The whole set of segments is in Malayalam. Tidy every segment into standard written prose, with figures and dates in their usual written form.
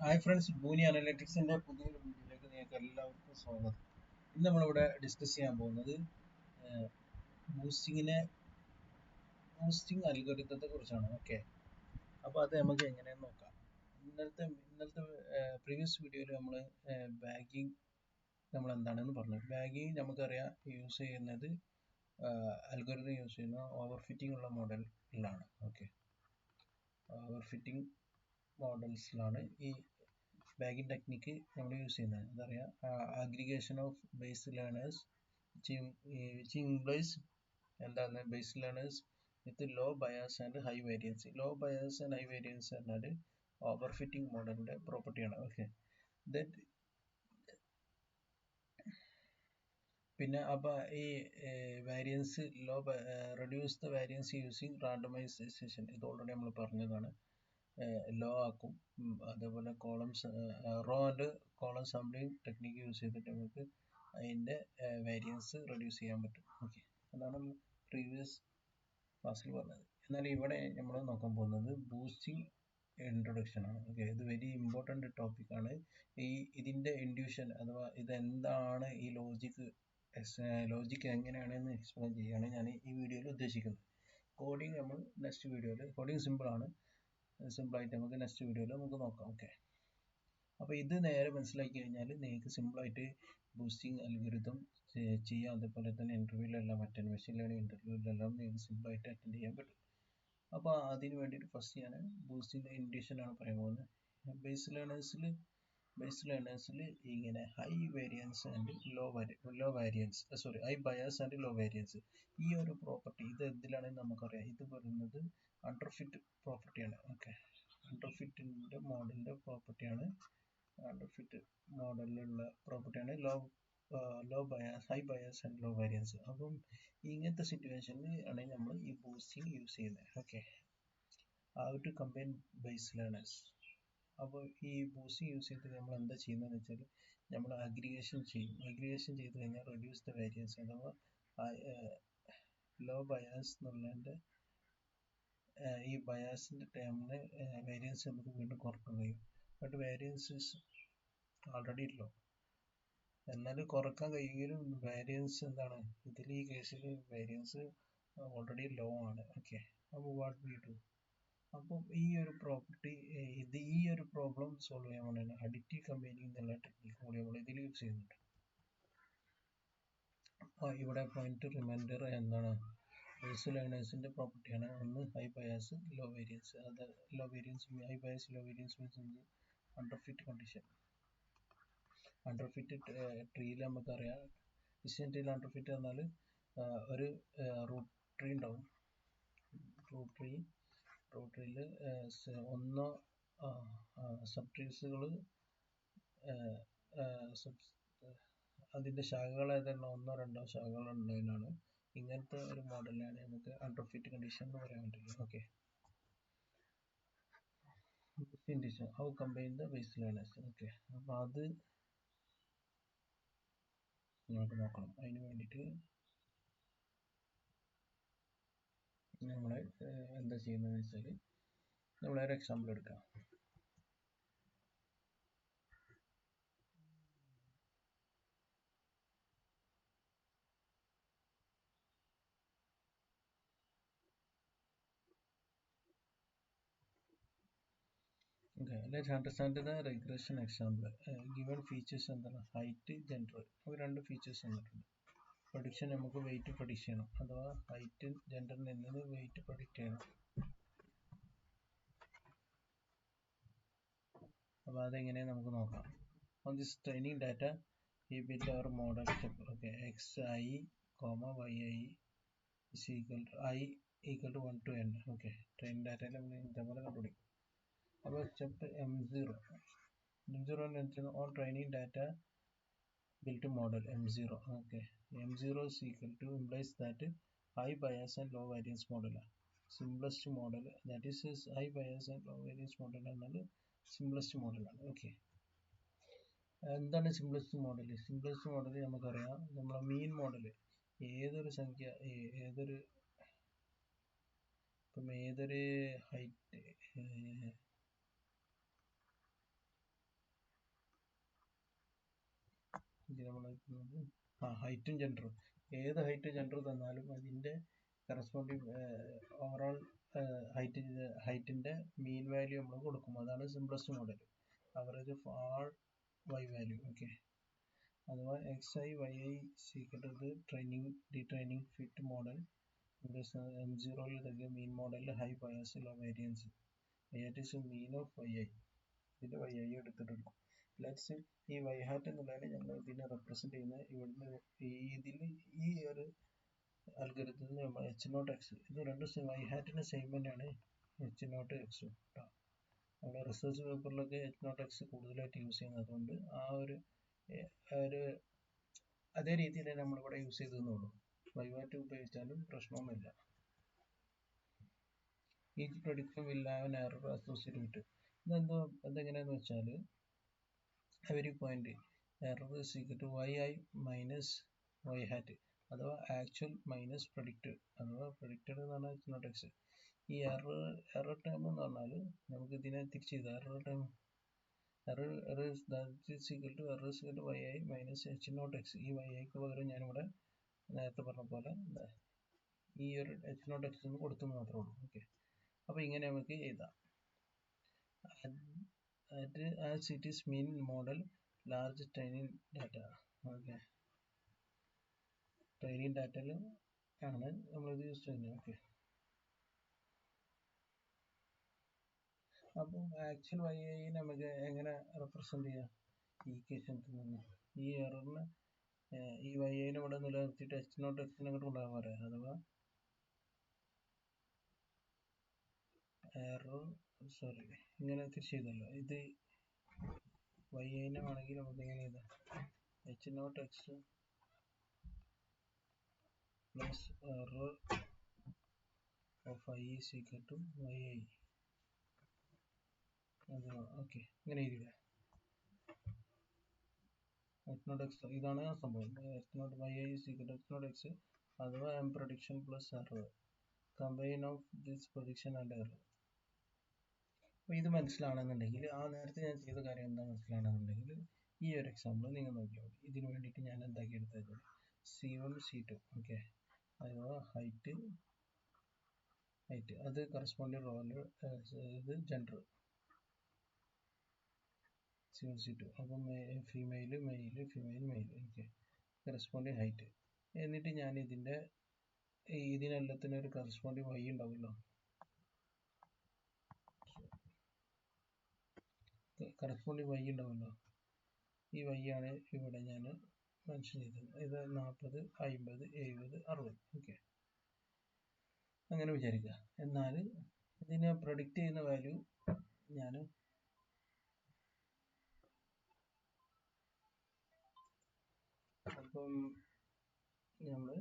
ഹായ് ഫ്രണ്ട്സ്, ബൂനി അനലിറ്റിക്സിന്റെ പുതിയൊരു വീഡിയോയിലേക്ക് നിങ്ങൾക്ക് എല്ലാവർക്കും സ്വാഗതം. ഇന്ന് നമ്മളിവിടെ ഡിസ്കസ് ചെയ്യാൻ പോകുന്നത് ബൂസ്റ്റിംഗ് അൽഗോരിതത്തെ കുറിച്ചാണ്. ഓക്കെ, അപ്പോൾ അത് നമുക്ക് എങ്ങനെയെന്ന് നോക്കാം. ഇന്നലത്തെ പ്രീവിയസ് വീഡിയോയിൽ നമ്മൾ ബാഗിങ് നമ്മൾ എന്താണെന്ന് പറഞ്ഞു. ബാഗിങ് നമുക്കറിയാം യൂസ് ചെയ്യുന്നത് അൽഗോരിതം യൂസ് ചെയ്യുന്ന ഓവർ ഫിറ്റിംഗ് ഉള്ള മോഡലിലാണ്. ഓക്കെ, ഓവർ ഫിറ്റിംഗ് മോഡൽസിലാണ് ഈ ബാഗിങ് ടെക്നിക്ക് നമ്മൾ യൂസ് ചെയ്യുന്നത്. അതറിയാം, aggregation of base learners which implies എന്താണ് base learners with low bias and high variance. Low bias and high variance പറഞ്ഞാൽ ഓവർ ഫിറ്റിംഗ് മോഡലിന്റെ പ്രോപ്പർട്ടിയാണ്. ഓക്കെ, പിന്നെ അപ്പോൾ ഈ variance reduce the variance using randomization, ഇത് ഓൾറെഡി നമ്മൾ പറഞ്ഞതാണ്. ലോ ആക്കും. അതേപോലെ row and column sampling technique use ചെയ്തിട്ട് നമുക്ക് അതിൻ്റെ വേരിയൻസ് റെഡ്യൂസ് ചെയ്യാൻ പറ്റും. ഓക്കെ, അതാണ് നമ്മൾ പ്രീവിയസ് ക്ലാസ്സിൽ പറഞ്ഞത്. എന്നാൽ ഇവിടെ നമ്മൾ നോക്കാൻ പോകുന്നത് ബൂസ്റ്റിംഗ് ഇൻട്രൊഡക്ഷൻ ആണ്. ഓക്കെ, ഇത് വെരി ഇമ്പോർട്ടൻ്റ് ടോപ്പിക്കാണ്. ഇതിൻ്റെ ഇൻഡ്യൂഷൻ അഥവാ ഇതെന്താണ്, ഈ ലോജിക്ക് എങ്ങനെയാണെന്ന് എക്സ്പ്ലെയിൻ ചെയ്യുകയാണ് ഞാൻ ഈ വീഡിയോയിൽ ഉദ്ദേശിക്കുന്നത്. കോഡിങ് നമ്മൾ നെക്സ്റ്റ് വീഡിയോയിൽ, കോഡിങ് സിമ്പിളായിട്ട് നമുക്ക് നെക്സ്റ്റ് വീഡിയോയിൽ നമുക്ക് നോക്കാം. ഓക്കെ, അപ്പോൾ ഇത് നേരെ മനസ്സിലാക്കി കഴിഞ്ഞാൽ നിങ്ങൾക്ക് സിമ്പിളായിട്ട് ബൂസ്റ്റിംഗ് അൽഗോരിതം ചെയ്യാം. അതേപോലെ തന്നെ ഇൻ്റർവ്യൂവിലെല്ലാം മെഷീൻ ലേണിംഗ് ഇൻ്റർവ്യൂവിലെല്ലാം നിങ്ങൾക്ക് സിമ്പിളായിട്ട് അറ്റൻഡ് ചെയ്യാൻ പറ്റും. അപ്പോൾ അതിന് വേണ്ടിയിട്ട് ഫസ്റ്റ് ഞാൻ ബൂസ്റ്റിംഗ് ഇൻഡ്യൂഷൻ ആണ് പറയാൻ പോകുന്നത്. ബേസ് ലേണേഴ്സിൽ ഇങ്ങനെ high variance and high bias and low variance, ഈ ഒരു പ്രോപ്പർട്ടി ഇത് എന്തിലാണെന്ന് നമുക്കറിയാം. ഇത് പറയുന്നത് അണ്ടർഫിറ്റ് പ്രോപ്പർട്ടിയാണ്. ഓക്കെ, അണ്ടർഫിറ്റിൻ്റെ മോഡലിൻ്റെ പ്രോപ്പർട്ടിയാണ്. അണ്ടർഫിറ്റ് മോഡലിലുള്ള പ്രോപ്പർട്ടിയാണ് high bias and low variance. അപ്പം ഇങ്ങനത്തെ സിറ്റുവേഷനിൽ ആണ് നമ്മൾ ഈ ബൂസ്റ്റിംഗ് യൂസ് ചെയ്യുന്നത്. Okay, how to combine base learners. അപ്പോൾ ഈ ബൂസ്റ്റിംഗ് യൂസ് ചെയ്തിട്ട് നമ്മൾ എന്താ ചെയ്യുന്നതെന്ന് വെച്ചാൽ നമ്മൾ അഗ്രിഗേഷൻ ചെയ്ത് കഴിഞ്ഞാൽ റെഡ്യൂസ് ദ വേരിയൻസ് അഥവാ ലോ ബയാസ് എന്നുള്ളതിൻ്റെ ഈ ബയാസിൻ്റെ ടേമിന് വേരിയൻസ് നമുക്ക് വീണ്ടും കുറക്കാൻ കഴിയും. ബട്ട് വേരിയൻസ് ഓൾറെഡി ലോ, എന്നാൽ കുറക്കാൻ കഴിയുമെങ്കിലും വേരിയൻസ് എന്താണ്, ഇതിൽ ഈ കേസിൽ വേരിയൻസ് ഓൾറെഡി ലോ ആണ്. ഓക്കെ, അപ്പോൾ വാട്ട് വി ഡു, അപ്പം ഈ ഒരു പ്രോബ്ലം സോൾവ് ചെയ്യാൻ വേണ്ടിയാണ് അഡിറ്റീവ് കമ്പൈനിങ് എന്നുള്ള ടെക്നിക്ക് കൂടി നമ്മൾ ഇതിൽ യൂസ് ചെയ്യുന്നുണ്ട്. ഇവിടെ പോയിന്റ് റിമൈൻഡർ എന്താണ്, ബേസ് ലേണേഴ്സിന്റെ പ്രോപ്പർട്ടിയാണ്. ഒന്ന് ഹൈ ബയാസ് ലോ വേരിയൻസ്. അത് high bias low variance means underfit condition. Underfit ട്രീയിൽ നമുക്കറിയാം, ഡിസിഷൻ ട്രീയിൽ അണ്ടർഫിറ്റ് പറഞ്ഞാൽ ഒരു റൂട്ട് ട്രീ ഉണ്ടാവും. റൂട്ട് ട്രീയിൽ ഒന്നോ സബ് ട്രീസുകൾ അതിൻ്റെ ശാഖകൾ ഏതെല്ലാം ഒന്നോ രണ്ടോ ശാഖകൾ ഉള്ളതിനാണ് ഇങ്ങനത്തെ ഒരു മോഡലിനാണ് നമുക്ക് അണ്ടർഫിറ്റ് കണ്ടീഷൻ എന്ന് പറയാൻ പറ്റില്ല. Okay, condition how combine the base learners. Okay, അപ്പോൾ അത് നമുക്ക് നോക്കണം. അതിന് വേണ്ടിയിട്ട് നമ്മൾ എന്താ ചെയ്യുന്നതെന്ന് വെച്ചാൽ നമ്മളൊരു എക്സാമ്പിൾ എടുക്കാം. Okay, let's understand the regression example. Given features എന്താണ്, ഹൈറ്റ്, ജെൻഡർ, നമുക്ക് രണ്ട് ഫീച്ചേഴ്സ് തന്നിട്ടുണ്ട്. പ്രൊഡിക്ഷൻ നമുക്ക് വെയിറ്റ് പ്രൊഡിക്റ്റ് ചെയ്യണം, അഥവാ ഹൈറ്റ് ജെൻഡറിൽ നിന്ന് വെയിറ്റ് പ്രൊഡിക്റ്റ് ചെയ്യണം. അപ്പോൾ അതെങ്ങനെയാണ് നമുക്ക് നോക്കാം. On this training data we build our model step. Okay, xi, yi is equal to 1 to n. Okay, training data നമ്മൾ ഇതേപോലെ കണ്ടുപിടിക്കും. അപ്പോൾ സ്റ്റെപ്പ് M0 എന്ന് വെച്ചാൽ on training data built model M0. Okay, M0 is equal to implies that high bias and low variance model. Simplest model, that is high bias and low variance model എന്നാൽ simplest model ആണ്. ഓക്കെ, എന്താണ് സിംപ്ലസ്റ്റ് മോഡൽ? സിംപ്ലസ്റ്റ് മോഡൽ നമുക്കറിയാം, നമ്മളെ മീൻ മോഡൽ ഏതൊരു ഹൈറ്റ് നമ്മൾ ഹൈറ്റും ജെൻഡറും, ഏത് ഹൈറ്റ് ജെൻഡർ തന്നാലും അതിൻ്റെ കറസ്പോണ്ടിങ് ഓവറോൾ ഹൈറ്റിൻ്റെ മീൻ വാല്യൂ നമ്മൾ കൊടുക്കും. അതാണ് simplest model. Average of all y value. Okay, അഥവാ XI YI training fit model M0 നൽകിയ മീൻ മോഡലിൽ high bias low variance that is mean of yi. ഇതിൻ്റെ yi എടുത്തിട്ടുണ്ട്. ലെറ്റ്സ് ഈ y hat എന്നുള്ളതിനെ ഞങ്ങൾ ഇതിനെ റെപ്രസെന്റ് ചെയ്യുന്ന ഇവിടുന്ന് ഇതിൽ ഈ ഒരു അൽഗോരിതത്തിൽ നമ്മൾ H0x, ഇത് രണ്ടും y ഹാറ്റിന് സെയിം തന്നെയാണ് H0x കേട്ടോ. നമ്മുടെ റിസർച്ച് പേപ്പറിലൊക്കെ H0x കൂടുതലായിട്ട് യൂസ് ചെയ്യുന്നത്, അതുകൊണ്ട് ആ ഒരു അതേ രീതിയിൽ നമ്മളിവിടെ യൂസ് ചെയ്തെന്നുള്ളൂ. y hat ഉപയോഗിച്ചാലും പ്രശ്നമൊന്നുമില്ല. Each prediction will have an error associated with it. അതെങ്ങനെയാന്ന് വെച്ചാൽ every point error is equal to yi minus y hat, അഥവാ ആക്ച്വൽ മൈനസ് പ്രഡിക്റ്റഡ്, അഥവാ പ്രഡിക്റ്റഡ് എന്ന് പറഞ്ഞാൽ H0x. ഈ എറർ ടേം എന്ന് പറഞ്ഞാൽ നമുക്ക് ഇതിനെ തിരിച്ച് ചെയ്താൽ error is equal to yi minus H0x. ഈ yiക്ക് പകരം ഞാനിവിടെ നേരത്തെ പറഞ്ഞ പോലെ ഈ ഒരു H0x എന്ന് കൊടുത്തു മാത്രമേ ഉള്ളൂ. ഓക്കെ, അപ്പോൾ ഇങ്ങനെ നമുക്ക് എഴുതാം. As it is mean model large training data. Okay, training ഡാറ്റയിൽ ആണ് നമ്മളിത് യൂസ് ചെയ്യുന്നത്. ഓക്കെ, അപ്പം ആക്ച്വൽ വൈ നമുക്ക് എങ്ങനെ റെപ്രസെന്റ് ചെയ്യാം? ഈ ഇക്വേഷനിൽ നിന്ന് ഈ എററിന് ഈ YI ഇവിടെ നിലനിർത്തിയിട്ട് H0x അങ്ങോട്ട് കൊണ്ടുപോകാൻ പറയാം. അഥവാ ഇങ്ങനെ തിരിച്ച് ചെയ്തല്ലോ, ഇത് YI ആണെങ്കിൽ നമുക്ക് എങ്ങനെ ചെയ്താൽ H0x plus error of I is equal to YI. Okay, ഇങ്ങനെ എഴുതിയില്ല. H0x ഇതാണ് ആ സംഭവം. YI is equal to H0x അഥവാ M prediction plus error, combine of this prediction and error. അപ്പോൾ ഇത് മനസ്സിലാണെന്നുണ്ടെങ്കിൽ, ആ നേരത്തെ ഞാൻ ചെയ്ത കാര്യം എന്താ മനസ്സിലാണെന്നുണ്ടെങ്കിൽ ഈ ഒരു എക്സാമ്പിൾ നിങ്ങൾ നോക്കിയാൽ മതി. ഇതിന് വേണ്ടിയിട്ട് ഞാൻ എന്താക്കി എടുത്തത് C1 C2. ഓക്കെ, അഥവാ ഹൈറ്റ് അത് കറസ്പോണ്ടിങ് റോള് ഇത് ജെൻഡർ C1 C2. അപ്പം female male female mail. Okay, corresponding height. എന്നിട്ട് ഞാൻ ഇതിനെല്ലാത്തിനും ഒരു കറസ്പോണ്ടിങ് വൈ ഉണ്ടാവുമല്ലോ, ഈ വൈ ആണ് ഇവിടെ ഞാൻ മെൻഷൻ ചെയ്തത്. ഇത് 40 50 70 60. ഓക്കെ, അങ്ങനെ വിചാരിക്കുക. എന്നാൽ ഇതിനെ പ്രഡിക്റ്റ് ചെയ്യുന്ന വാല്യൂ ഞാൻ അപ്പം നമ്മൾ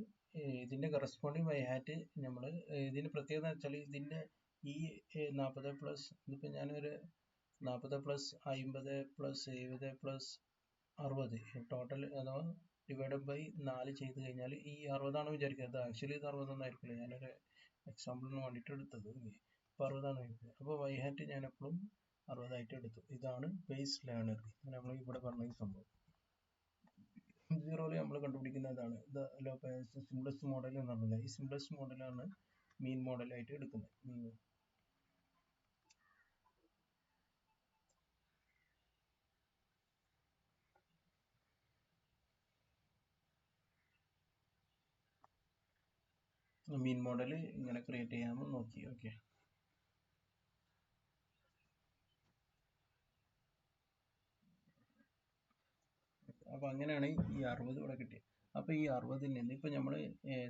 ഇതിൻ്റെ കറസ്പോണ്ടിങ് വൈ ഹാറ്റ് നമ്മൾ ഇതിന് പ്രത്യേകത വെച്ചാൽ ഇതിൻ്റെ ഈ 40 പ്ലസ് ഇതിപ്പോൾ ഞാനൊരു 40 പ്ലസ് 50 പ്ലസ് 70 പ്ലസ് 60 ടോട്ടൽ അഥവാ ഡിവൈഡഡ് ബൈ 4 ചെയ്ത് കഴിഞ്ഞാൽ ഈ 60 ആണ് വിചാരിക്കുന്നത്. ആക്ച്വലി ഇത് 60 ഒന്നും ആയിരിക്കില്ല, ഞാനൊരു എക്സാമ്പിളിന് വേണ്ടിയിട്ട് എടുത്തത്. ഇപ്പോൾ 60 ആണ് ആയിരിക്കുന്നത്. അപ്പോൾ വൈ ഹാറ്റ് ഞാൻ എപ്പോഴും 60 ആയിട്ട് എടുത്തു. ഇതാണ് ബേസ് ലേണർ, നമ്മൾ ഇവിടെ പറഞ്ഞ ഈ സംഭവം. M0 നമ്മൾ കണ്ടുപിടിക്കുന്നതാണ് സിംപ്ലസ്റ്റ് മോഡൽ എന്ന് പറഞ്ഞത്. ഈ സിംപ്ലസ്റ്റ് മോഡലാണ് മീൻ മോഡലായിട്ട് എടുക്കുന്നത്. മീൻ മോഡൽ ഇങ്ങനെ ക്രിയേറ്റ് ചെയ്യാമെന്ന് നോക്കി. ഓക്കെ, അപ്പോൾ അങ്ങനെയാണ് ഈ 60 ഇവിടെ കിട്ടിയത്. അപ്പോൾ ഈ 60-ൽ നിന്ന് ഇപ്പോൾ നമ്മൾ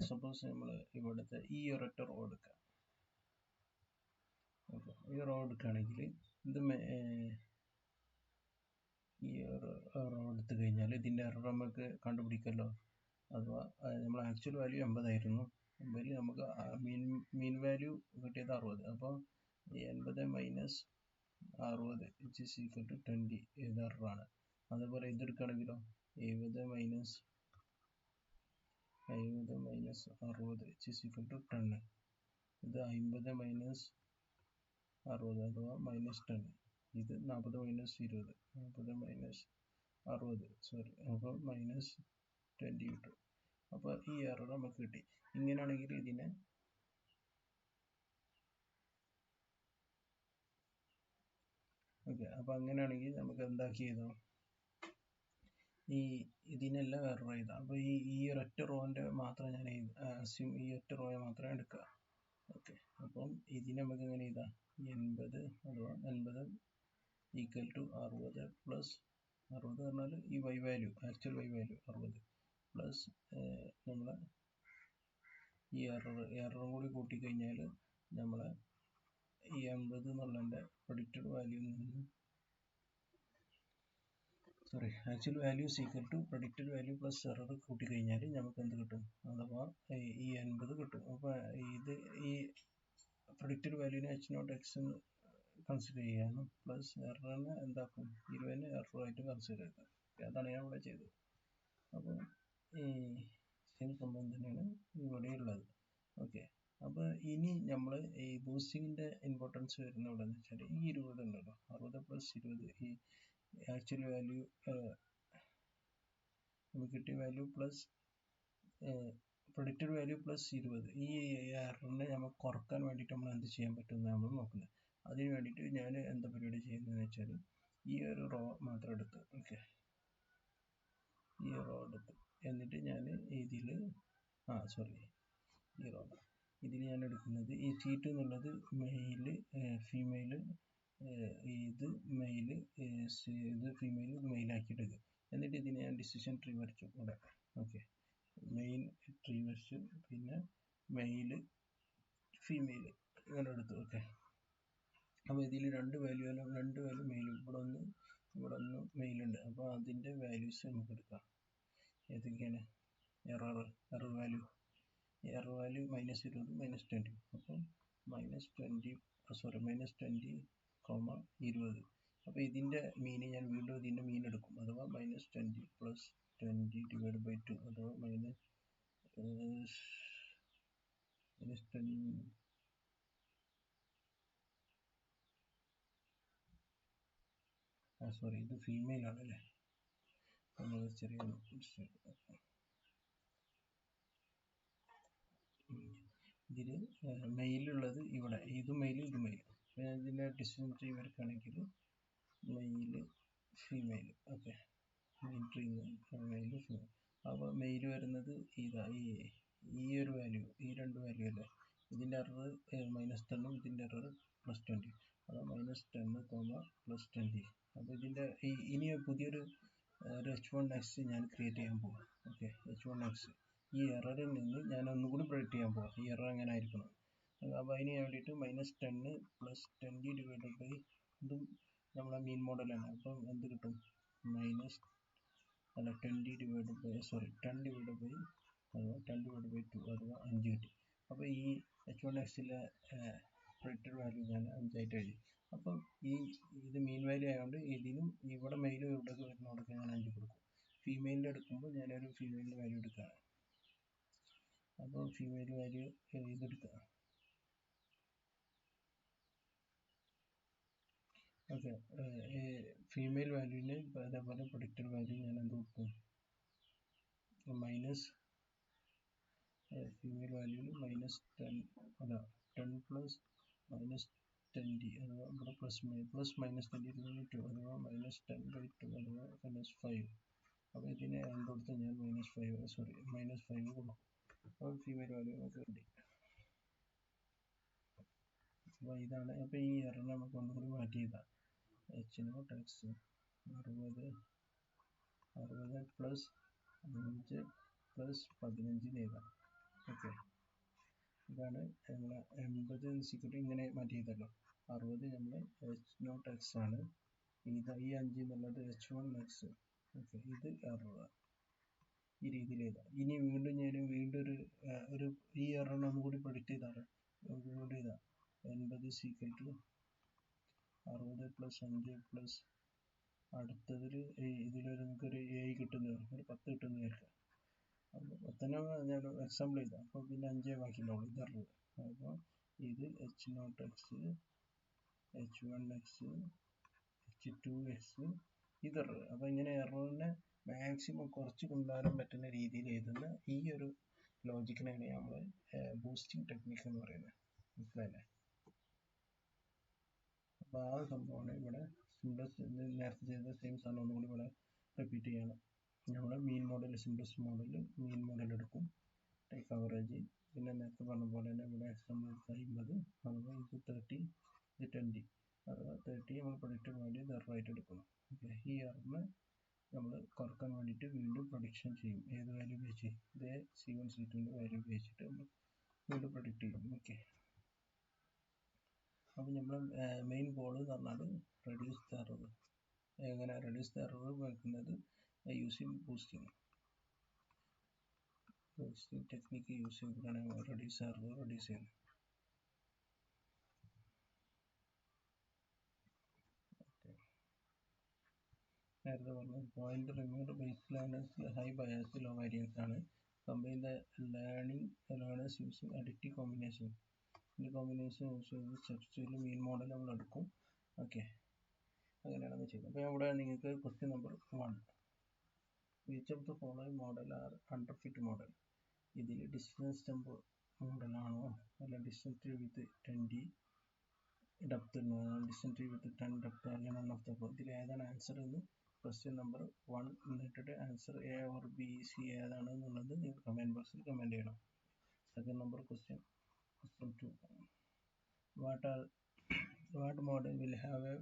സപ്പോസ് നമ്മൾ ഇവിടുത്തെ ഈ ഒരൊറ്റ റോ എടുക്കാം. ഓക്കെ, ഈ റോ എടുക്കുകയാണെങ്കിൽ ഇത് ഈ റോ എടുത്തു കഴിഞ്ഞാൽ ഇതിൻ്റെ എറർ നമുക്ക് കണ്ടുപിടിക്കല്ലോ. അഥവാ നമ്മൾ ആക്ച്വൽ വാല്യൂ 80 ആയിരുന്നു. 80-ൽ നമുക്ക് മീൻ വാല്യൂ കിട്ടിയത് 60. അപ്പോൾ 80 minus 60 which is equal to 20 ഇത് എററാണ്. അതേപോലെ ഇതെടുക്കുകയാണെങ്കിലോ 70 minus 60 which is equal to 10. ഇത് 50 മൈനസ് 60 അഥവാ മൈനസ് 10. ഇത് 40 മൈനസ് 20, 40 മൈനസ് 60 സോറി, അപ്പോൾ -20 കിട്ടും. അപ്പോൾ ഈ എറർ നമുക്ക് കിട്ടി. ഇങ്ങനെയാണെങ്കിൽ ഇതിനെ ഓക്കെ, അപ്പോൾ അങ്ങനെയാണെങ്കിൽ നമുക്ക് എന്താക്കി എഴുതാം, ഇതിനെല്ലാം എറർ എഴുതാം. അപ്പോൾ ഈ ഒരൊറ്റ റോൻ്റെ മാത്രം ഞാൻ ഈ ഒറ്റ റോയെ മാത്രമേ എടുക്കുക. ഓക്കെ, അപ്പം ഇതിനെ നമുക്ക് എങ്ങനെ എഴുതാം, 80 അഥവാ 80 ഈക്വൽ ടു 60 പ്ലസ് 60 പറഞ്ഞാൽ ഈ y value, actual y value 60 plus നമ്മളെ ഈ എററും കൂടി കൂട്ടിക്കഴിഞ്ഞാൽ നമ്മളെ ഈ 80 എന്നുള്ളതിൻ്റെ പ്രൊഡിക്റ്റഡ് വാല്യൂയിൽ നിന്ന് sorry actual value is equal to predicted value plus error കൂട്ടിക്കഴിഞ്ഞാൽ നമുക്ക് എന്ത് കിട്ടും, അഥവാ ഈ 80 കിട്ടും. അപ്പോൾ ഇത് ഈ പ്രൊഡിക്റ്റഡ് വാല്യൂവിനെ h0 x എന്ന് കൺസിഡർ ചെയ്യാനും പ്ലസ് എററിനെ എന്താക്കും, 20 എററായിട്ട് കൺസിഡർ ചെയ്താൽ. അതാണ് ഞാൻ ഇവിടെ ചെയ്തത്. അപ്പോൾ ഈ സെയിം സംഭവം തന്നെയാണ് ഇവിടെ ഉള്ളത്. ഓക്കെ, അപ്പോൾ ഇനി നമ്മൾ ഈ ബൂസ്റ്റിങ്ങിൻ്റെ ഇമ്പോർട്ടൻസ് വരുന്ന ഇവിടെ എന്ന് വെച്ചാൽ ഈ 20 ഉണ്ടല്ലോ, 60 പ്ലസ് 20 ഈ ആക്ച്വൽ വാല്യൂ നമുക്ക് കിട്ടിയ value plus predicted value plus 20, ഈ എററിനെ നമുക്ക് കുറക്കാൻ വേണ്ടിയിട്ട് നമ്മൾ എന്ത് ചെയ്യാൻ പറ്റുമെന്ന് നമ്മൾ നോക്കുന്നത്. അതിന് വേണ്ടിയിട്ട് ഞാൻ എന്താ പരിപാടി ചെയ്യുന്നതെന്ന് വെച്ചാൽ ഈ ഒരു റോ മാത്രം എടുത്ത്, ഓക്കെ, ഈ റോ എടുത്ത് എന്നിട്ട് ഞാൻ ഇതിൽ ഈ റോ ഇതിൽ ഞാൻ എടുക്കുന്നത് ഈ T2 എന്നുള്ളത് മെയില് ഫീമെയില്, ഇത് മെയില്, ഇത് ഫീമെയിൽ, ഇത് മെയിലാക്കിയിട്ട് എടുക്കുക. എന്നിട്ട് ഇതിനെ ഞാൻ ഡിസിഷൻ ട്രീ വരച്ചു ഇവിടെ. ഓക്കെ, മെയിൻ ട്രീ വരച്ചു, പിന്നെ മെയില് ഫീമെയിൽ ഇങ്ങനെ എടുത്തു. ഓക്കെ, അപ്പോൾ ഇതിൽ രണ്ട് വാല്യൂ മെയിലും, ഇവിടെ ഒന്ന് മെയിലുണ്ട്. അപ്പോൾ അതിൻ്റെ വാല്യൂസ് നമുക്ക് എടുക്കാം. ഏതൊക്കെയാണ് എറർ വാല്യൂ -20 -20, അപ്പം -20 -20, അപ്പോൾ ഇതിൻ്റെ മീന് ഞാൻ വീണ്ടും ഇതിൻ്റെ മീൻ എടുക്കും, അഥവാ -20 പ്ലസ് 20 ഡിവൈഡ് ബൈ 2, അഥവാ സോറി, ഇത് ഫീമെയിൽ ആണല്ലേ, നമ്മൾ ചെറിയ ഇതിൽ മെയിലുള്ളത് ഇവിടെ, ഇത് മെയിൽ, ഇത് മെയിൽ. ഞാൻ ഇതിൻ്റെ ഡിസിഷൻ ട്രീ വരയ്ക്കുകയാണെങ്കിൽ മെയില് ഫീമെയിൽ, ഓക്കെ, മെയിൻ ട്രീന്ന് മെയില് ഫീമെയിൽ. അപ്പോൾ മെയിൽ വരുന്നത് ഇതാ, ഈ ഒരു വാല്യൂ, ഈ രണ്ട് വാല്യൂ അല്ലേ, ഇതിൻ്റെ എറർ -10, ഇതിൻ്റെ എറർ +20, അത് -10, +20. അപ്പോൾ ഇതിൻ്റെ ഇനി പുതിയൊരു h1x ഞാൻ ക്രിയേറ്റ് ചെയ്യാൻ പോവാം. ഓക്കെ, h1x ഈ എററിൽ നിന്ന് ഞാൻ ഒന്നുകൂടി പ്രെഡിക്റ്റ് ചെയ്യാൻ പോവാം, ഈ എറർ എങ്ങനെ ആയിരിക്കണം. അപ്പോൾ അതിന് വേണ്ടിയിട്ട് -10 പ്ലസ് 20 ഡിവൈഡ് ബൈ, ഇതും നമ്മളെ മീൻ മോഡലാണ്. അപ്പം എന്ത് കിട്ടും, 10 ഡിവൈഡ് ബൈ അഥവാ 10 ഡിവൈഡ് ബൈ 2, അഥവാ 5 കിട്ടി. അപ്പോൾ ഈ h1xലെ പ്രൊഡിക്റ്റഡ് വാല്യൂ ഞാൻ 5 ആയിട്ട് എഴുതി. അപ്പം ഇത് മീൻ വാല്യൂ ആയതുകൊണ്ട് ഇതിനും ഇവിടെ മെയിലും ഇവിടെ വരുന്നോടൊക്കെ ഞാൻ 5 കൊടുക്കും. ഫീമെയിലിൻ്റെ എടുക്കുമ്പോൾ ഞാനൊരു ഫീമെയിലിൻ്റെ വാല്യൂ എടുക്കുകയാണ്. അപ്പോൾ ഫീമെയിൽ വാല്യൂ ഇതെടുക്കുക. ഓക്കെ, ഫീമെയിൽ വാല്യൂവിന് അതേപോലെ പ്രൊഡിക്റ്റഡ് വാല്യൂ ഞാൻ എന്ത് കൊടുക്കും, ഫീമെയിൽ വാല്യൂവിൽ -10, അല്ല 10 പ്ലസ് -20, അഥവാ ഇവിടെ പ്ലസ് -20/2, അഥവാ -10/2, അഥവാ -5. അപ്പോൾ ഇതിനെ എന്ത് കൊടുത്ത് ഞാൻ -5 കൊടുക്കും. അപ്പോൾ ഫീമെയിൽ വാല്യൂ നമുക്ക് കിട്ടി. അപ്പോൾ ഇതാണ്. അപ്പോൾ ഈ എറർ നമുക്ക് ഒന്നുകൂടി മാറ്റി ചെയ്താൽ h0 x 60 പ്ലസ് 5 പ്ലസ് 15 എഴുതാം. ഓക്കെ, ഇതാണ് നമ്മളെ 80 ഇങ്ങനെ മാറ്റി ചെയ്തല്ലോ. 60 നമ്മൾ h0 x ആണ്, ഈ 5 എന്നുള്ളത് h1x. ഓക്കെ, ഇത് എറർ ഈ രീതിയിൽ എഴുതാം. ഇനി വീണ്ടും ഞാൻ ഒരു ഈ എററിനെ ഒന്നുകൂടി പ്രൊഡിക്റ്റ് ചെയ്താൽ കൂടി ഇതാ 80 60 പ്ലസ് 5 പ്ലസ് അടുത്തതിൽ ഇതിലൊരു നമുക്കൊരു 7 കിട്ടുന്ന, ഒരു 10 കിട്ടുന്ന വിചാരിക്കാം. അപ്പോൾ 10 ഞാൻ എക്സാമ്പിൾ ചെയ്താൽ, അപ്പോൾ പിന്നെ 5 ബാക്കിയുണ്ടാവുള്ളൂ, ഇത് എറർ. അപ്പോൾ ഇത് h0 x, h1x, h2x, ഇത് എറർ. അപ്പോൾ ഇങ്ങനെ എററിനെ മാക്സിമം കുറച്ച് കൊണ്ടുവരാൻ പറ്റുന്ന രീതിയിൽ എഴുതുന്ന ഈ ഒരു ലോജിക്കിനാണ് നമ്മൾ ബൂസ്റ്റിംഗ് ടെക്നിക്ക് എന്ന് പറയുന്നത്. മനസ്സിലായില്ലേ? അപ്പോൾ ആ സംഭവമാണ് ഇവിടെ സിംപ്ലസ്റ്റ് നേരത്തെ ചെയ്ത സെയിം സാധനം ഒന്നുകൂടി ഇവിടെ റിപ്പീറ്റ് ചെയ്യണം. നമ്മൾ മീൻ മോഡൽ, സിംപ്ലസ്റ്റ് മോഡൽ, മീൻ മോഡൽ എടുക്കും, ടേക്ക് അവറേജ്, പിന്നെ നേരത്തെ പറഞ്ഞ പോലെ തന്നെ ഇവിടെ എക്സാമ്പിൾ 50, അതുപോലെ ഇത് 30, ഇത് 20, അഥവാ 30 നമ്മൾ പ്രൊഡിക്റ്റഡ് വാല്യൂ ഇത് എററായിട്ട് എടുക്കണം. ഓക്കെ, ഈ എററിനെ നമ്മൾ കുറക്കാൻ വേണ്ടിയിട്ട് വീണ്ടും പ്രൊഡിക്ഷൻ ചെയ്യും. ഏത് വാല്യൂ ഉപയോഗിച്ച്? ഇതേ C1 C2 വാല്യൂ ഉപയോഗിച്ചിട്ട് നമ്മൾ വീണ്ടും പ്രൊഡിക്റ്റ് ചെയ്യും. ഓക്കെ, അപ്പോൾ നമ്മൾ മെയിൻ ഗോൾ എന്ന് പറഞ്ഞാൽ റെഡ്യൂസ് ദ എറർ. എങ്ങനെ റെഡ്യൂസ് ദ എറർ വെക്കുന്നത്? യൂസിങ് ബൂസ്റ്റിംഗ് ടെക്നിക്ക് യൂസ് ചെയ്തിട്ടാണ് റെഡ്യൂസ് എറർ റെഡ്യൂസ് ചെയ്യുന്നത്. നേരത്തെ പറഞ്ഞു point remove base learners high bias low variance ആണ്. കമ്പൈൻ ദ ലേണേഴ്സ് യൂസിങ് അഡിക്റ്റീവ് കോമ്പിനേഷൻ. ഈ കോമ്പിനേഷൻ യൂസ് ചെയ്ത് സ്റ്റെപ്സിൽ മീൻ മോഡൽ നമ്മൾ എടുക്കും. ഓക്കെ, അങ്ങനെയാണ് നമ്മൾ ചെയ്യുന്നത്. അപ്പോൾ ഇവിടെ നിങ്ങൾക്ക് question number 1, which of the following model are under fit model? ഇതിൽ ഡിസ്റ്റൻസ് ടെമ്പ് മോഡലാണോ അല്ല ഡിസ്റ്റൻസ് ട്രീ വിത്ത് 20 ഡെപ്ത്, ഡിസ്റ്റൻസ് ട്രീ വിത്ത് 10 ഡെപ്ത്, അല്ലെങ്കിൽ നൺ ഓഫ് ദ അബവ്? ഇതിൽ ഏതാണ് ആൻസർ എന്ന് ക്വസ്റ്റ്യൻ നമ്പർ 1 എന്നിട്ട് answer A or B C ഏതാണ് എന്നുള്ളത് നിങ്ങൾ കമൻറ്റ് ബോക്സിൽ കമൻറ്റ് ചെയ്യണം. Second number question 2, what model will have a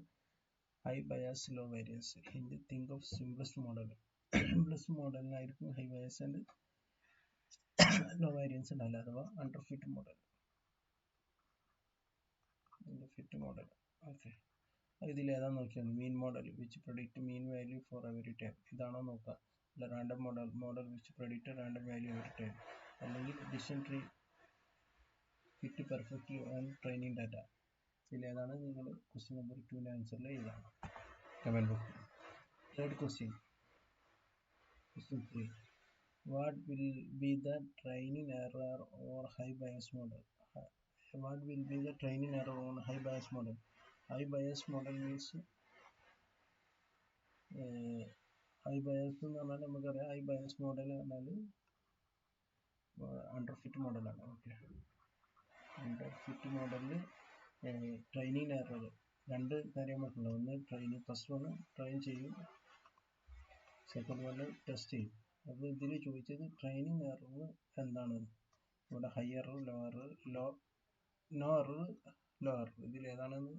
high bias low variance? Hint, think of simplest model. simplest മോഡലിനായിരിക്കും high bias and low variance ഉണ്ടാവില്ല, അഥവാ അണ്ടർ ഫിറ്റ് മോഡൽ. ഓക്കെ, ഇതിൽ ഏതാണെന്ന് നോക്കിയാൽ mean model which predict mean value for every time, ഇതാണോ നോക്കുക. അല്ല random model which predict random value every time, അല്ലെങ്കിൽ decision tree fit perfectly on training data. ഇതിൽ ഏതാണ് നിങ്ങൾ ക്വസ്റ്റ്യൻ നമ്പർ 2 ആൻസറിൽ എഴുതാണ് കമൻറ്റ് ബോക്സിൽ. Third question 3, what will be the training error or high bias model? What will be the training error on high bias model? High bias model means high bias എന്ന് പറഞ്ഞാൽ നമുക്കറിയാം high bias model പറഞ്ഞാൽ അണ്ടർ ഫിറ്റ് മോഡലാണ്. ഓക്കെ, അണ്ടർ ഫിറ്റ് മോഡലിൽ ട്രെയിനിങ് എറർ രണ്ട് കാര്യം നമുക്കുള്ളത്. ഒന്ന് ട്രെയിനിങ്, ഫസ്റ്റ് വൺ ട്രെയിൻ ചെയ്യും, സെക്കൻഡ് വൺ ടെസ്റ്റ് ചെയ്യും. അപ്പോൾ ഇതിൽ ചോദിച്ചത് ട്രെയിനിങ് എറർ എന്താണ്? ഇവിടെ high error, low error, no error, low error, ഇതിൽ ഏതാണെന്ന്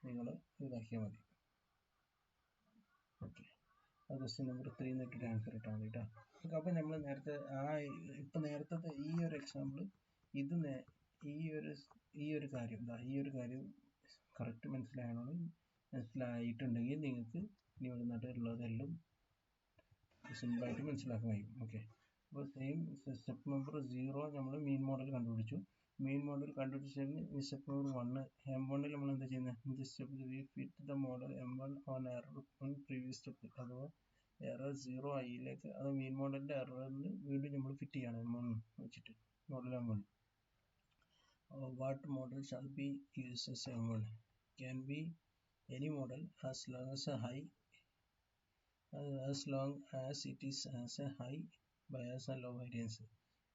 നിങ്ങൾ ഇതാക്കിയാൽ മതി. ഓക്കെ, അത് ക്വസ്റ്റ്യൻ നമ്പർ 3 എന്നിട്ട് ആൻസർ ഇട്ടാൽ മതി കേട്ടോ. അപ്പോൾ നമ്മൾ നേരത്തെ ഇപ്പം നേരത്തെ ഈ ഒരു എക്സാമ്പിൾ ഇത് ഈ ഒരു കാര്യം കറക്റ്റ് മനസ്സിലായിട്ടുണ്ടെങ്കിൽ നിങ്ങൾക്ക് ഇനി ഇവിടെ നിന്നിട്ടുള്ളതെല്ലാം സിമ്പിളായിട്ട് മനസ്സിലാക്കാൻ കഴിയും. ഓക്കെ, അപ്പോൾ സെയിം സ്റ്റെപ്പ് നമ്പർ 0 നമ്മൾ മീൻ മോഡൽ കണ്ടുപിടിച്ചു. മീൻ മോഡൽ കണ്ടുപിടിച്ചതിന് ഈ സ്റ്റെപ്പ് നമ്പർ 1, M1 നമ്മൾ എന്താ ചെയ്യുന്നത്? ഇത് step fit the model M1 on error on previous step, അഥവാ എറർ 0 ആയിലേക്ക് അത് മീൻ മോഡലിൻ്റെ എററിൽ വീണ്ടും നമ്മൾ ഫിറ്റ് ചെയ്യണം M1 വെച്ചിട്ട്, model M1. What model shall be used as M1? Can be any model as long as it is has a high bias and low variance.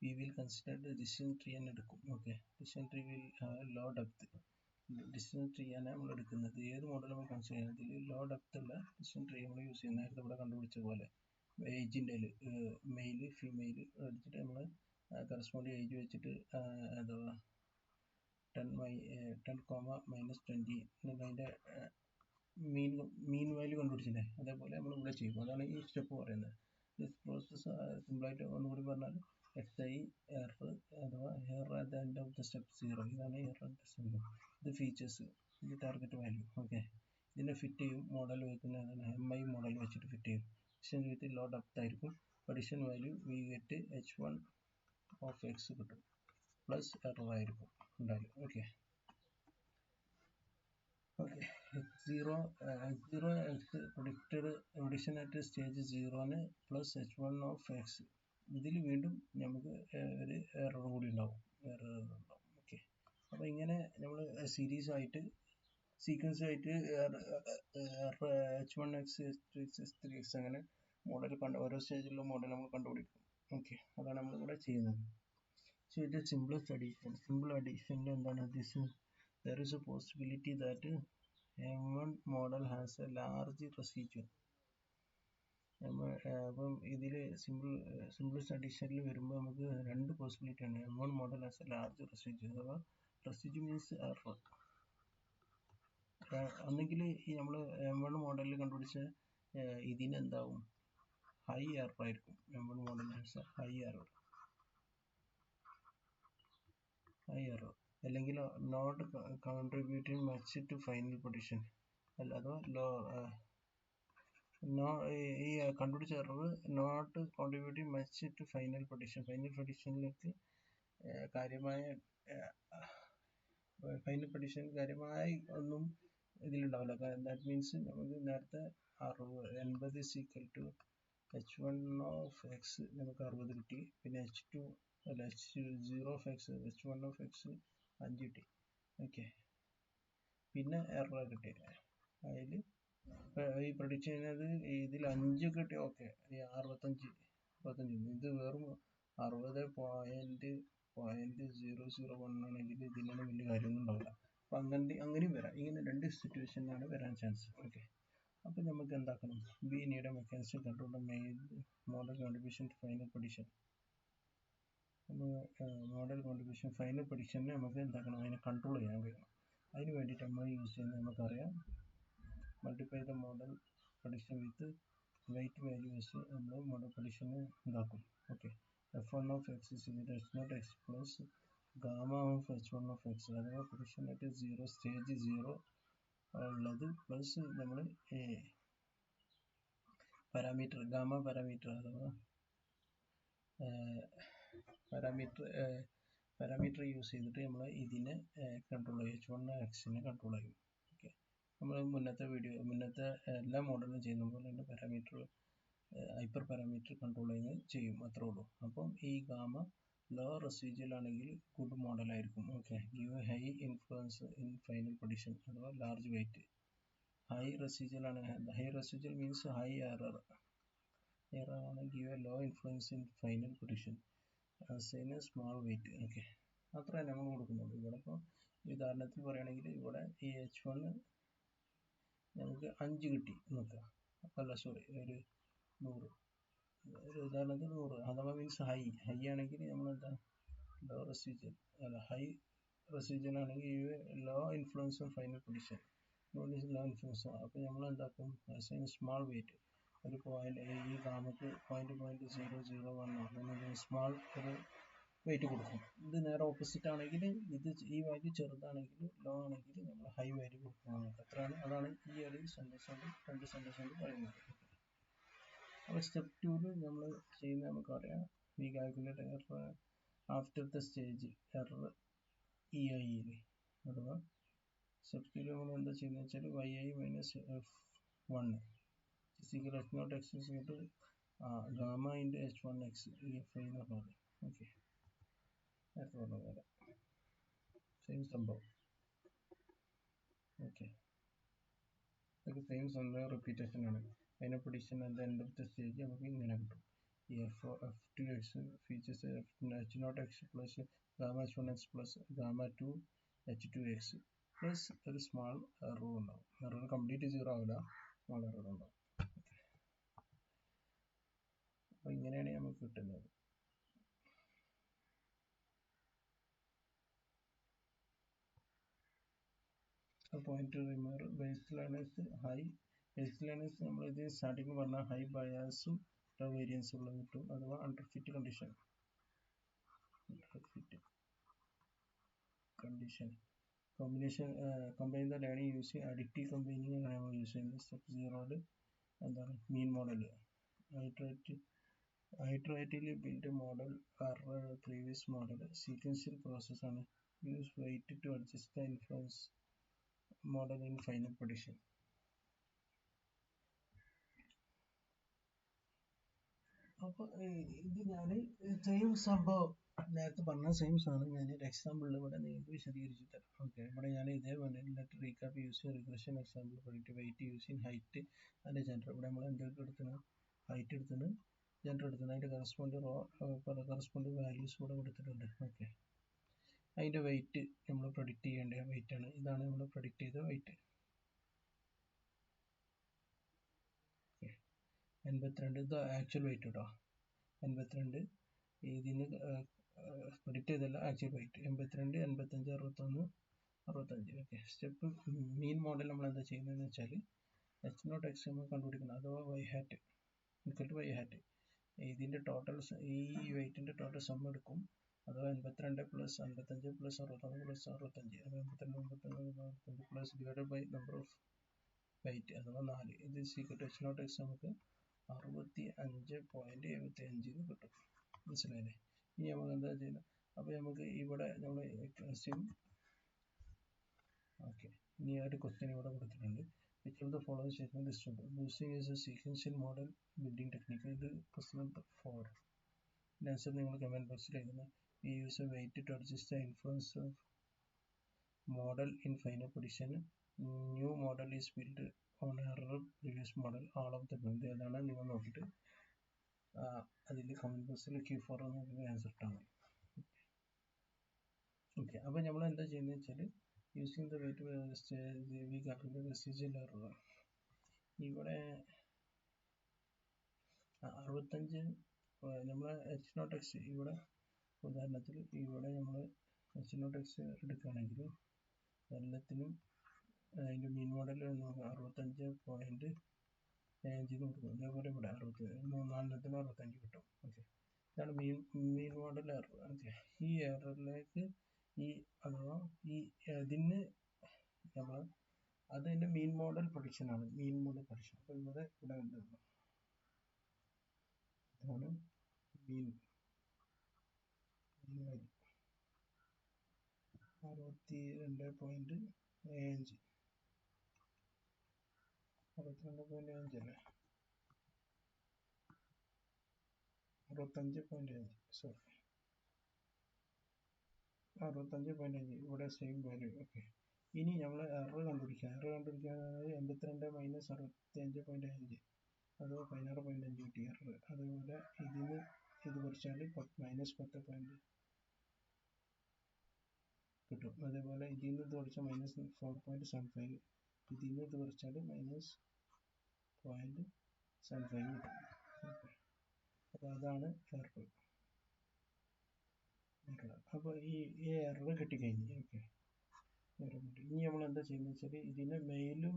We will consider the decision tree and എടുക്കും. Okay, decision tree will have low depth. decision tree ആണ് നമ്മൾ എടുക്കുന്നത്. ഏത് മോഡൽ നമ്മൾ കൺസിഡർ ചെയ്യുന്നത്? ഇതിൽ ലോ ഡെപ്ത് ഉള്ള decision tree നമ്മൾ യൂസ് ചെയ്യുന്നത് നേരത്തെ ഇവിടെ കണ്ടുപിടിച്ച പോലെ ഏജിൻ്റെ മെയിൽ ഫീമെയിൽ എടുത്തിട്ട് നമ്മൾ കറസ്പോണ്ടിങ് ഏജ് വെച്ചിട്ട് അഥവാ 10, -20 അതിൻ്റെ മീൻ വാല്യൂ കണ്ടുപിടിച്ചില്ലേ, അതേപോലെ നമ്മൾ ഇവിടെ ചെയ്യും. അതാണ് ഈ സ്റ്റെപ്പ് പറയുന്നത്. ദിസ് പ്രോസസ് സിമ്പിളായിട്ട് ഒന്നുകൂടി പറഞ്ഞാൽ XI എറർ അഥവാ error at the end of the step 0, ഇതാണ് എറർ അറ്റ് ദ സ്റ്റെപ്പ്. ഇത് ഫീച്ചേഴ്സ്, ഇത് ടാർഗറ്റ് വാല്യൂ. ഓക്കെ, ഇതിനെ ഫിറ്റ് ചെയ്യും. മോഡൽ വെക്കുന്നതാണ് MI മോഡൽ വെച്ചിട്ട് ഫിറ്റ് ചെയ്യും. ഡിസിഷൻ വിത്ത് ലോ ഡെപ്ത് ആയിരിക്കും. Addition value we get H1 of X കിട്ടും, പ്ലസ് എറർ ആയിരിക്കും ഉണ്ടാകും. Okay, X0 X predicted addition at stage 0 plus H1 of X. ഇതിൽ വീണ്ടും നമുക്ക് ഒരു എറർ കൂടി ഉണ്ടാവും. ഓക്കെ, അപ്പോൾ ഇങ്ങനെ നമ്മൾ സീരീസ് ആയിട്ട് സീക്വൻസ് ആയിട്ട് H1X, H2X, H3X അങ്ങനെ മോഡൽ ഓരോ സ്റ്റേജിലുള്ള മോഡൽ നമ്മൾ കണ്ടുപിടിക്കും. ഓക്കെ, അതാണ് നമ്മളിവിടെ ചെയ്യുന്നത്. So it is simplest addition. Simple addition എന്താണ്? There is a possibility that M1 model has a large residue. അപ്പം ഇതില് simplest additionൽ വരുമ്പോൾ നമുക്ക് രണ്ട് പോസിബിലിറ്റി ആണ്. M1 model has a large residue. അഥവാ residue means error. ഒന്നെങ്കിൽ ഈ നമ്മൾ M1 മോഡലിൽ കണ്ടുപിടിച്ച ഇതിന് എന്താവും, ഹൈ എറർ ആയിരിക്കും. M1 model has high error, അല്ലെങ്കിൽ not contributing much to final position, അഥവാ ഈ കണ്ടുപിടിച്ച error not contributing much to final പൊസിഷനിലേക്ക് കാര്യമായി ഒന്നും ഇതിലുണ്ടാവില്ല. ദാറ്റ് മീൻസ് നമുക്ക് നേരത്തെ 80 is equal to H1 of x നമുക്ക് 60 കിട്ടി. പിന്നെ H0 of x, H1 of x 5 കിട്ടി. ഓക്കെ, പിന്നെ എറർ കിട്ടി. അതിൽ ഈ പ്രഡിക്റ്റ് ചെയ്യുന്നത് ഇതിൽ 5 കിട്ടി. ഓക്കെ, ഈ 65 ഇത് വെറും 60.001 ആണെങ്കിൽ ഇതിനൊന്നും വലിയ കാര്യമൊന്നും ഉണ്ടാവില്ല. അപ്പൊ അങ്ങനെയും വരാം. ഇങ്ങനെ രണ്ട് സിറ്റുവേഷനിലാണ് വരാൻ ചാൻസ്. ഓക്കെ, അപ്പൊ നമുക്ക് എന്താക്കണം? We need a mechanism control the model contribution to final prediction. Model contribution final പ്രഡിക്ഷനെ നമുക്ക് എന്താക്കണം? അതിനെ കൺട്രോൾ ചെയ്യാൻ കഴിയണം. അതിന് വേണ്ടിയിട്ട് നമ്മൾ യൂസ് ചെയ്യുന്നത് നമുക്കറിയാം, multiply the model prediction with weight values. നമ്മൾ മോഡൽ പ്രഡിക്ഷന് ഇതാക്കും. Okay, F1 of x is equal to H0 x plus gamma of H1 of x. അഥവാ പ്രഡിക്ഷൻ അറ്റ് 0 സ്റ്റേജ് 0 ഉള്ളത് പ്ലസ് നമ്മൾ പാരാമീറ്റർ ഗാമ പാരാമീറ്റർ അഥവാ പാരാമീറ്റർ യൂസ് ചെയ്തിട്ട് നമ്മൾ ഇതിനെ കൺട്രോൾ ചെയ്യും. H1 എക്സിനെ കൺട്രോൾ ചെയ്യും. ഓക്കെ, നമ്മൾ മുന്നത്തെ എല്ലാ മോഡലും ചെയ്യുന്ന പോലെ തന്നെ ഹൈപ്പർ പാരാമീറ്റർ കൺട്രോൾ ചെയ്യും, അത്രേ ഉള്ളൂ. അപ്പം ഈ ഗാമ ലോ റെസിജ്വൽ ആണെങ്കിൽ ഗുഡ് മോഡൽ ആയിരിക്കും. Okay, give high influence in final prediction അഥവാ large weight. High residual means high error ആണ്. Give a low influence in final prediction small weight. Okay, അത്ര നമ്മൾ കൊടുക്കുന്നുള്ളൂ. ഇവിടെ ഇപ്പോൾ ഉദാഹരണത്തിന് പറയുകയാണെങ്കിൽ ഇവിടെ ഈ H1 നമുക്ക് 5 കിട്ടി നോക്കുക. അല്ല സോറി, ഒരു 100, ഒരു ഉദാഹരണത്തിന് 100 അഥവാ മീൻസ് ഹൈ ആണെങ്കിൽ നമ്മളെന്താ ലോ റെസിജ്വൽ ഹൈ റെസിജ്വൽ ആണെങ്കിൽ low influence on final prediction low influence. അപ്പോൾ നമ്മൾ എന്താക്കും? സ്മാൾ വെയിറ്റ് ഒരു ഈ ഗാമക്ക് 0.001 സ്മാൾ ഒരു വെയിറ്റ് കൊടുക്കും. ഇത് നേരെ ഓപ്പോസിറ്റ് ആണെങ്കിൽ ഈ വാല്യൂ ചെറുതാണെങ്കിൽ ലോ ആണെങ്കിൽ നമ്മൾ ഹൈ വാല്യൂ കൊടുക്കണം. അതാണ് ഈ ഒരു സെൻറ്റൻസ് കൊണ്ട് പറയുന്നത്. അപ്പോൾ സ്റ്റെപ്പ് 2 നമ്മൾ ചെയ്യുന്നത് നമുക്കറിയാം. We calculate error after the stage error EI അഥവാ സ്റ്റെപ്പ് 2 നമ്മൾ എന്താ ചെയ്യുന്നത് വെച്ചാൽ yi minus f1 H0 x is equal to gamma into H1x EFI എന്ന് പറഞ്ഞത്. ഓക്കെ, നേരത്തെ പറഞ്ഞ പോലെ സെയിം സംഭവം. ഓക്കെ, ഇതൊക്കെ സെയിം സംഭവം റിപ്പീറ്റേഷൻ ആണ്. അതിനെ prediction at the end of the stage നമുക്ക് ഇങ്ങനെ കിട്ടും. ഈ F2x features H0 x plus gamma H1x plus gamma 2 H2x plus ഒരു സ്മാൾ എറർ ഉണ്ടാവും. എറർ കംപ്ലീറ്റ് 0 ആവില്ല, സ്മാൾ എറർ ഉണ്ടാവും. അപ്പോൾ ഇങ്ങനെയാണ് നമുക്ക് കിട്ടുന്നത്. പോയിന്റ് റിമൂവർ ബേസ് ലേണേഴ്സ് നമ്മൾ ഇത് സ്റ്റാർട്ടിങ് പറഞ്ഞ ഹൈ ബയാസും ലോ വേരിയൻസും ഉള്ള കിട്ടും, അഥവാ under fit condition. Combination combine the learning using addictive combining ആണ് നമ്മൾ യൂസ് ചെയ്യുന്നത്. സ്റ്റെപ്പ് 0 എന്താണ് മീൻ model iteratively build a model or previous model. Sequential process ആണ്. Use weight to adjust the influence model in final prediction. അപ്പോൾ ഇത് ഞാൻ സെയിം സംഭവം നേരത്തെ പറഞ്ഞ സെയിം സാധനം ഞാനൊരു എക്സാമ്പിളിൽ ഇവിടെ നിങ്ങൾക്ക് വിശദീകരിച്ച് തരാം. ഓക്കെ, ഇവിടെ ഞാൻ ഇതേപോലെ let recap use regression example predict weight using height and gender. ഇവിടെ നമ്മൾ എന്തൊക്കെ എടുത്തത്, ഹൈറ്റ് എടുത്തത്, ജെൻഡർ എടുത്തത്, അതിൻ്റെ കറസ്പോണ്ടിങ് വാല്യൂസ് ഇവിടെ കൊടുത്തിട്ടുണ്ട്. ഓക്കെ, അതിൻ്റെ വെയിറ്റ് നമ്മൾ പ്രൊഡിക്റ്റ് ചെയ്യേണ്ട വെയിറ്റ് ആണ്. ഇതാണ് നമ്മൾ പ്രൊഡിക്റ്റ് ചെയ്ത വെയിറ്റ്. 82 ഇത് ആക്ച്വൽ വെയിറ്റ് കേട്ടോ. 82 ഇതിന് പ്രൊഡിക്റ്റ് ചെയ്തല്ല, actual weight 82, 85, 61, 65. Okay, step mean model നമ്മൾ എന്താ ചെയ്യുന്നതെന്ന് വെച്ചാൽ H0 x നമ്മൾ കണ്ടുപിടിക്കണം, അഥവാ y hat equal to y hat. ഇതിൻ്റെ ടോട്ടൽ ഈ വെയിറ്റിൻ്റെ ടോട്ടൽ സം എടുക്കും, അഥവാ 82 plus 55 plus 61 plus 65, 82 plus divided by number of weight അഥവാ 4. ഇത് ഈക്വൽ ടു H0 x നമുക്ക് 65.75 കിട്ടും. മനസ്സിലായില്ലേ? ഇനി നമുക്ക് എന്താ ചെയ്യുന്നത്, അപ്പോൾ നമുക്ക് ഇവിടെ നമ്മൾ അസ്യൂം. ഓക്കെ, ഇനി ഒരു ക്വസ്റ്റ്യൻ ഇവിടെ കൊടുത്തിട്ടുണ്ട്. Which of the following statement is true? Using is a sequential model building technique. ഇത് ക്വസ്റ്റ്യൻ നമ്പർ 4. ആൻസർ നിങ്ങൾ കമൻറ്റ് ബോക്സിൽ എഴുതുന്നത്. We use a weight to adjust the influence of model in final prediction. New model is built on error previous model. All of the ഇത് ഏതാണ് നിങ്ങൾ നോക്കിയിട്ട് അതിൽ കമൻറ്റ് ബോക്സിൽ Q4 എന്നൊക്കെ ആൻസർ ഇട്ടാൽ മതി. ഓക്കെ, അപ്പോൾ നമ്മൾ എന്താ ചെയ്യുന്നത് വെച്ചാൽ using the weight we calculate residual error. ഇവിടെ 65 നമ്മൾ H0 x ഇവിടെ ഉദാഹരണത്തിൽ ഇവിടെ നമ്മൾ H0 x എടുക്കുകയാണെങ്കിൽ എല്ലാത്തിനും അതിൻ്റെ മീൻ മോഡൽ 65.5 കൊടുക്കും. അതേപോലെ ഇവിടെ 4 65 കിട്ടും. ഓക്കെ, ഇതാണ് മീൻ മോഡൽ എറർ. ഓക്കെ, ഈ എററിലേക്ക് അഥവാ ഇതിന് നമ്മൾ അതിൻ്റെ മീൻ മോഡൽ പ്രൊഡിക്ഷൻ ആണ്. മീൻ മോഡൽ പ്രൊഡിക്ഷൻ. അപ്പോൾ ഇവിടെ ഉണ്ട്, ഇതാണ് മീൻ വാല്യൂ 62.5 അല്ലേ, 65.5 സോറി 65.5 ഇവിടെ സെയിം വാല്യൂ. ഓക്കെ, ഇനി നമ്മൾ എറർ കണ്ടുപിടിക്കുക. 82 മൈനസ് 65.5 അത് 16.5 കിട്ടി എറർ. അതുപോലെ ഇതിന് ഇത് കുറച്ചാൽ മൈനസ് 10 കിട്ടും. അതേപോലെ ഇതിൽ നിന്ന് ഇത് കുറച്ചാൽ മൈനസ് 4.75, ഇതിൽ നിന്ന് ഇത് കുറച്ചാൽ മൈനസ് 0.75 കിട്ടും. അപ്പോൾ അതാണ് എറർ. അപ്പോൾ ഈ എറർ കിട്ടിക്കഴിഞ്ഞു. ഓക്കെ, എറർ കിട്ടി. ഇനി നമ്മൾ എന്താ ചെയ്യുന്നത് വെച്ചാൽ ഇതിനെ മെയിലും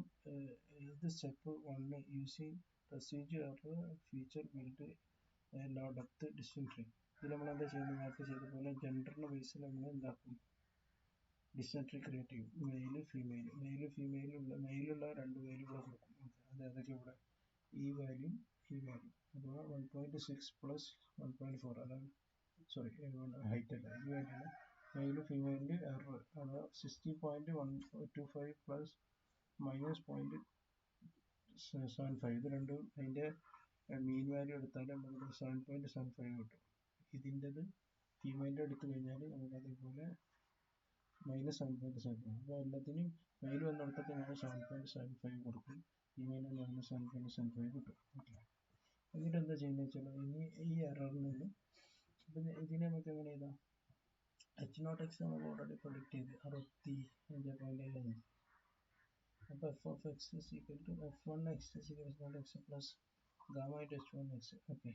ഇത് step 1 using procedure error feature build low depth distance tree. ഇതിൽ നമ്മൾ എന്താ ചെയ്യുന്നത്, നേരത്തെ ചെയ്ത പോലെ ജെൻഡറിൻ്റെ ബേസിൽ നമ്മൾ എന്താക്കും, ഡിസ്റ്റൻസ് ട്രീ ക്രിയേറ്റ് ചെയ്യും. മെയിലുള്ള 2 വാല്യൂകൾ കൊടുക്കും. അത് ഏതൊക്കെ ഇവിടെ ഈ വാല്യൂ അഥവാ 1.6 പ്ലസ് 1.4 അതാണ് സോറി ഹൈറ്റ് അല്ല, ഈ വാല്യൂ മെയിലും ഫീമെയിലിൻ്റെ എറർ അഥവാ 60.125 പ്ലസ് മൈനസ് 0.75. ഇത് രണ്ടും അതിൻ്റെ മീൻ വാല്യൂ എടുത്താൽ നമുക്ക് 7.75 കിട്ടും. ഇതിൻ്റെത് ഫീമെയിലിൻ്റെ എടുത്തു കഴിഞ്ഞാൽ നമുക്ക് അതേപോലെ മൈനസ് 7.75. അപ്പോൾ എല്ലാത്തിനും മെയിൽ വന്നിടത്തൊക്കെ നമ്മൾ 7.75 കൊടുക്കും, ഫീമെയിൽ മൈനസ് 7.75 കിട്ടും. ഓക്കെ, എന്നിട്ട് എന്താ ചെയ്യുന്നത് വെച്ചാൽ ഇനി ഈ എററിൽ നിന്ന് അപ്പം ഇതിനെ നമുക്ക് എങ്ങനെ എഴുതാം, H0 x നമ്മൾ ഓൾറെഡി പ്രൊഡിക്റ്റ് ചെയ്ത് 65.5. അപ്പോൾ f of x is equal to f1 x is equal to x plus gamma into h1 x. Okay,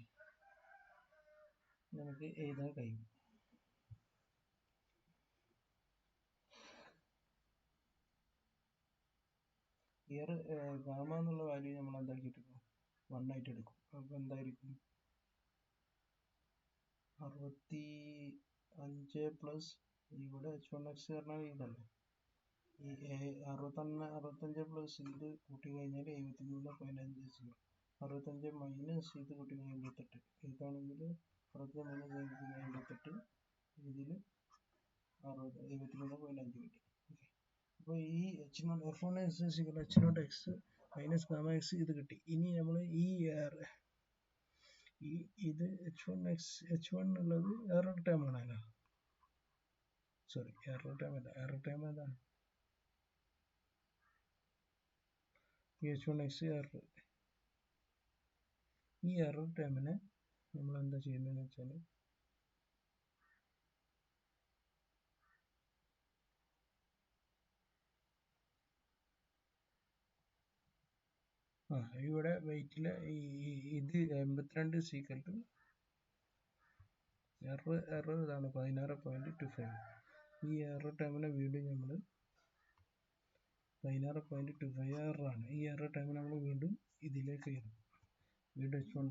നമുക്ക് എഴുതാൻ കഴിയും. ഇയർ ഗാമ എന്നുള്ള വാല്യൂ നമ്മൾ എന്താക്കിയിട്ടെടുക്കും, 1 ആയിട്ട് എടുക്കും. അപ്പോൾ എന്തായിരിക്കും 65 പ്ലസ് ഇവിടെ H1 x പറഞ്ഞാൽ ഇതല്ലേ, ഈ 65 പ്ലസ് ഇത് കൂട്ടി കഴിഞ്ഞാൽ 73.50, 65 മൈനസ് ഇത് കൂട്ടി 88, ഇതാണെങ്കിൽ 65 മൈനസ് 88 ഇതിൽ 73.5 കിട്ടി. ഓക്കെ, അപ്പോൾ ഈ H0 f1 x H0 x minus gamma x ഇത് കിട്ടി. ഇനി നമ്മൾ ഇത് H1 ഉള്ളത് എറർ ടൈം ആണല്ലോ. സോറി, എറർ ടൈം അല്ല, എറർ ടൈം ഏതാണ്? H1x error. ഈ എറർ ടൈമിനെ നമ്മൾ എന്താ ചെയ്യുന്നതെന്ന് വെച്ചാൽ ഇവിടെ വെയിറ്റില് ഇത് 82 സീക്വൽ ടു എറർ ഇതാണ് 16.25. ഈ എറർ ടൈമിനെ വീണ്ടും നമ്മൾ 16.25 എററാണ്. ഈ എറർ ടൈമിൽ നമ്മൾ വീണ്ടും ഇതിലേക്ക് വരും. വീണ്ടും H1.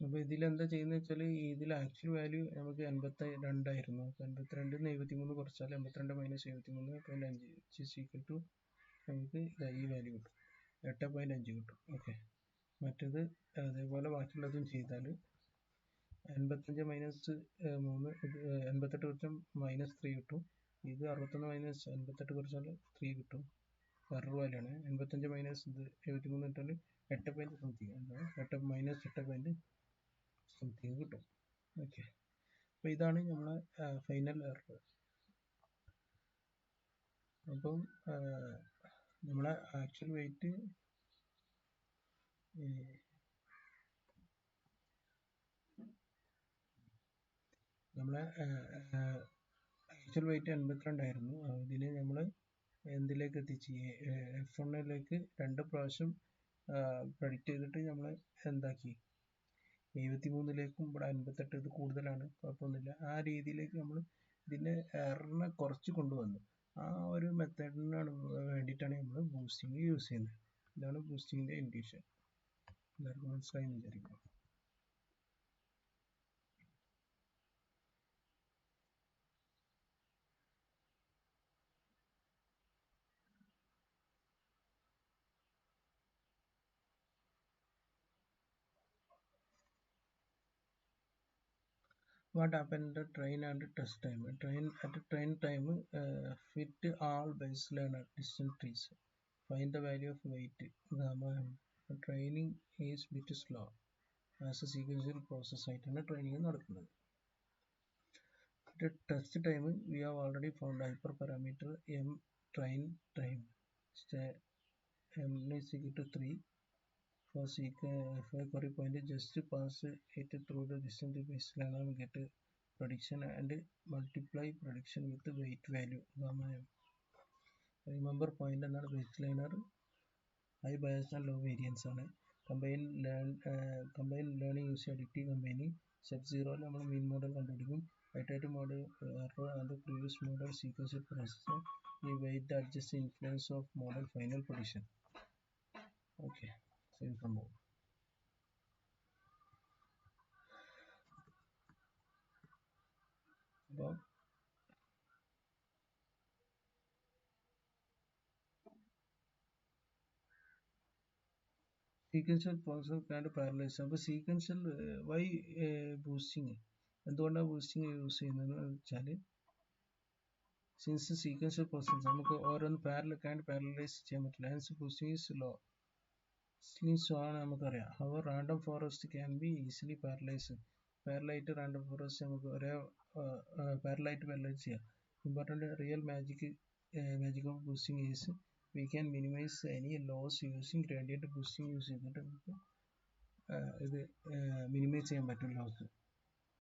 അപ്പോൾ ഇതിലെന്താ ചെയ്യുന്നത് വെച്ചാൽ ഇതിൽ ആക്ച്വൽ വാല്യൂ നമുക്ക് 82 ആയിരുന്നു. 82 73 കുറച്ചാൽ 82 മൈനസ് 73.5 ഈക്വൽ ടു നമുക്ക് ഈ വാല്യൂ കിട്ടും, 8.5 കിട്ടും. ഓക്കെ, മറ്റേത് അതേപോലെ ബാക്കിയുള്ളതും ചെയ്താൽ 85 മൈനസ് 3 88 കുറച്ചാൽ മൈനസ് 3 കിട്ടും. ഇത് 61 മൈനസ് 88 കുറച്ചാൽ 3 കിട്ടും. എറർ വാല്യൂ ആണ്. 85 മൈനസ് 73 ഇട്ടാൽ 8 സംതിങ്, മൈനസ് 8 സംതിങ് കിട്ടും. ഓക്കെ, അപ്പോൾ ഇതാണ് നമ്മളെ ഫൈനൽ എറർ. അപ്പം നമ്മളെ ആക്ച്വൽ വെയിറ്റ് ആക്ച്വൽ വെയിറ്റ് 82 ആയിരുന്നു. ഇതിന് നമ്മൾ എന്തിലേക്ക് എത്തിച്ച് F1ലേക്ക് 2 പ്രാവശ്യം പ്രഡിക്റ്റ് ചെയ്തിട്ട് നമ്മൾ എന്താക്കി 73ലേക്കും ഇവിടെ 58, ഇത് കൂടുതലാണ്, കുഴപ്പമൊന്നുമില്ല. ആ രീതിയിലേക്ക് നമ്മൾ ഇതിൻ്റെ എററിനെ കുറച്ച് കൊണ്ടുവന്നു. ആ ഒരു മെത്തേഡിനാണ് വേണ്ടിയിട്ടാണ് നമ്മൾ ബൂസ്റ്റിംഗ് യൂസ് ചെയ്യുന്നത്. ഇതാണ് ബൂസ്റ്റിങ്ങിൻ്റെ ഇൻഡ്യൂഷൻ. എല്ലാവർക്കും മനസ്സിലായി എന്ന് വിചാരിക്കുന്നു. What happened in the train and test time? Train time, fit all baseline distance trees. Find the value of weight. The training is bit slow as a sequential process ആയിട്ടാണ് ട്രെയിനിങ് നടക്കുന്നത്. Test time we have already found hyperparameter m train time. M is equal to 3. For query point, just pass it through the distance baseline and get a prediction and multiply prediction with the weight value gamma m. Remember point another baseliner high bias and low variance ആണ്. combine learning use additive combining step 0 നമ്മൾ mean model കണ്ടുപിടിക്കും. iterative model error and the previous model sequence process. We weight the adjust influence of model final prediction. Okay, same from more. About sequential process and parallels. അപ്പോൾ sequential why boosting, എന്തുകൊണ്ടാണ് ബൂസ്റ്റിംഗ് യൂസ് ചെയ്യുന്നതെന്ന് വെച്ചാൽ സിൻസ് സീക്വൻഷ്യൽ പ്രോസസ് നമുക്ക് ഓരോന്ന് പാരലൈസ് ചെയ്യാൻ പറ്റില്ല. ഹൻസ് ബൂസ്റ്റിംഗ് ഈസ് സ്ലോ ആണ് നമുക്കറിയാം. However random forest can be easily പാരലായിട്ട് റാൻഡം ഫോറസ്റ്റ് നമുക്ക് ഒരേ പാരലൈസ് ചെയ്യാം. Important real magic of boosting is we can minimize any loss using gradient boosting use ചെയ്തിട്ട് നമുക്ക് ഇത് മിനിമൈസ് ചെയ്യാൻ പറ്റും ലോസ്.